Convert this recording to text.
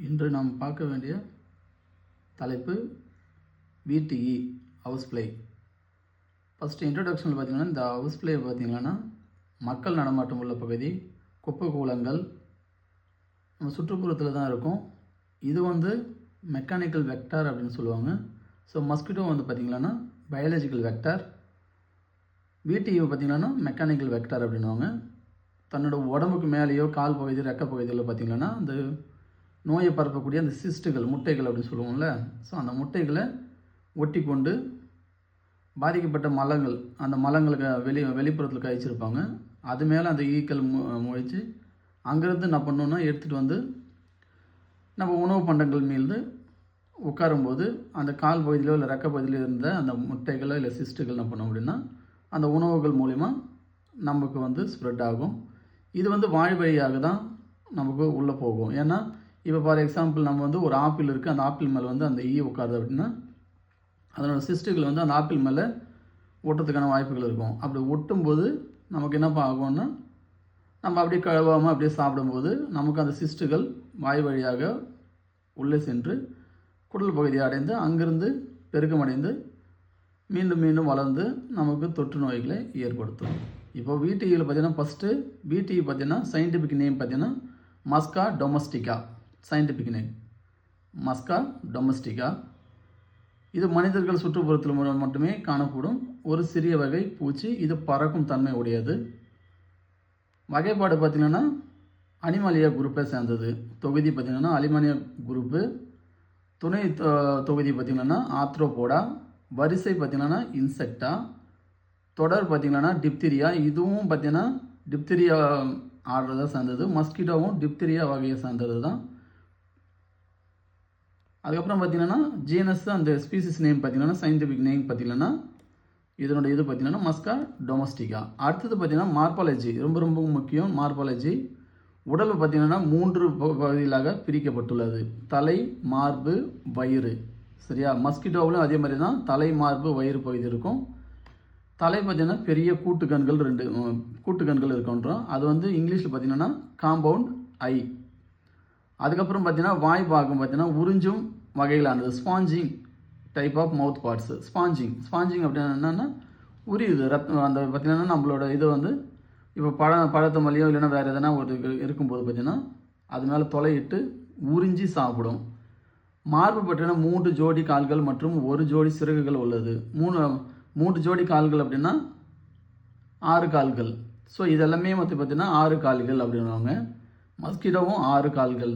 இன்று நாம் பார்க்க வேண்டிய தலைப்பு VTE ஹவுஸ் ஃப்ளை. ஃபஸ்ட்டு இன்ட்ரடக்ஷனில் பார்த்திங்கன்னா, இந்த ஹவுஸ் ஃப்ளை பார்த்திங்கன்னா மக்கள் நடமாட்டம் உள்ள பகுதி, குப்பை கூலங்கள் நம்ம சுற்றுப்புறத்தில் தான் இருக்கும். இது மெக்கானிக்கல் வெக்டார் அப்படின்னு சொல்லுவாங்க. ஸோ மஸ்கிட்டோ பார்த்திங்கன்னா பயாலஜிக்கல் வெக்டார், VTE பார்த்திங்கன்னா மெக்கானிக்கல் வெக்டார் அப்படின்வாங்க. தன்னோட உடம்புக்கு மேலேயோ கால் பகுதி ரெக்க பகுதியில் பார்த்திங்கன்னா அந்த நோயை பரப்பக்கூடிய அந்த சிஸ்ட்டுகள், முட்டைகள் அப்படின்னு சொல்லுவோம்ல, ஸோ அந்த முட்டைகளை ஒட்டி கொண்டு பாதிக்கப்பட்ட மலங்கள், அந்த மலங்களுக்கு வெளிப்புறத்தில் கழிச்சிருப்பாங்க. அது மேலே அந்த ஈக்கள் முழிச்சு அங்கேருந்து என்ன பண்ணோன்னா எடுத்துகிட்டு நம்ம உணவு பண்டங்கள் மீது உட்காரும்போது அந்த கால் பகுதியிலோ இல்லை ரெக்க பகுதியிலோ இருந்த அந்த முட்டைகளோ இல்லை சிஸ்ட்டுகள் என்ன பண்ணோம் அப்படின்னா அந்த உணவுகள் மூலிமா நமக்கு ஸ்ப்ரெட் ஆகும். இது வாய் வழியாக தான் நமக்கு உள்ளே போகும். ஏன்னா இப்போ ஃபார் எக்ஸாம்பிள் நம்ம ஒரு ஆப்பிள் இருக்குது, அந்த ஆப்பிள் மேலே அந்த ஈ உட்காருது அப்படின்னா அதனோட சிஸ்ட்டுகள் அந்த ஆப்பிள் மேலே ஒட்டுறதுக்கான வாய்ப்புகள் இருக்கும். அப்படி ஒட்டும்போது நமக்கு என்னப்பா ஆகும்னா, நம்ம அப்படியே கழுவாமல் அப்படியே சாப்பிடும்போது நமக்கு அந்த சிஸ்ட்டுகள் வாய் வழியாக உள்ளே சென்று குடல் பகுதியை அடைந்து அங்கிருந்து பெருக்கமடைந்து மீண்டும் மீண்டும் வளர்ந்து நமக்கு தொற்று நோய்களை ஏற்படுத்தும். இப்போ VTEயில் பார்த்தீங்கன்னா ஃபஸ்ட்டு VTE பார்த்தீங்கன்னா சயின்டிஃபிக் நேம் பார்த்தீங்கன்னா மஸ்கா டொமஸ்டிகா. Scientific name மஸ்கா domestica. இது மனிதர்கள் சுற்றுப்புறத்தில் மட்டுமே காணப்படும் ஒரு சிறிய வகை பூச்சி. இது பறக்கும் தன்மை உடையது. வகைப்பாடு பார்த்திங்கன்னா அனிமாலியா குரூப்பை சேர்ந்தது. தொகுதி பார்த்திங்கன்னா அலிமானியா குரூப்பு. துணை தொகுதி பார்த்திங்கன்னா ஆத்ரோபோடா. வரிசை பார்த்திங்கன்னா இன்செக்டா. தொடர் பார்த்திங்கன்னா டிப்திரியா. இதுவும் பார்த்திங்கன்னா டிப்திரியா ஆர்டர் தான் சேர்ந்தது. மஸ்கிட்டோவும் டிப்திரியா வகையை சேர்ந்தது தான். அதுக்கப்புறம் பார்த்திங்கன்னா ஜீனஸ், அந்த ஸ்பீசிஸ் நேம் பார்த்திங்கன்னா சயின்டிஃபிக் நேம் பார்த்திங்கன்னா இதனோட இது பார்த்திங்கன்னா மஸ்கா டொமஸ்டிகா. அடுத்தது பார்த்திங்கன்னா மார்பாலஜி, ரொம்ப ரொம்ப முக்கியம். மார்பாலஜி உடல் பார்த்திங்கன்னா 3 பகுதிகளாக பிரிக்கப்பட்டுள்ளது. தலை, மார்பு, வயிறு. சரியா? மஸ்கிட்டோவிலும் அதே மாதிரி தான் தலை, மார்பு, வயிறு பகுதி இருக்கும். தலை பார்த்திங்கன்னா பெரிய கூட்டுக்கண்கள், 2 கூட்டுக்கண்கள் இருக்குன்றோம். அது இங்கிலீஷில் பார்த்திங்கன்னா காம்பவுண்ட் ஐ. அதுக்கப்புறம் பார்த்திங்கன்னா வாய் பாகம் பார்த்திங்கன்னா உறிஞ்சும் வகையிலானது. Sponging type of mouth parts. Sponging அப்படின்னா என்னென்னா உரியுது ரத்தம். அந்த பார்த்திங்கன்னா நம்மளோட இது இப்போ பழத்தை மல்லியோ இல்லைன்னா வேறு எதனா ஒரு இருக்கும்போது பார்த்திங்கன்னா அது மேலே தொலையிட்டு உறிஞ்சி சாப்பிடும். மார்பு பார்த்திங்கன்னா 3 ஜோடி கால்கள் மற்றும் 1 ஜோடி சிறகுகள் உள்ளது. 3 ஜோடி கால்கள் அப்படின்னா 6 கால்கள். ஸோ இதெல்லாமே பார்த்திங்கன்னா 6 கால்கள் அப்படின்வாங்க. மஸ்கிட்டோவும் 6 கால்கள் தான்.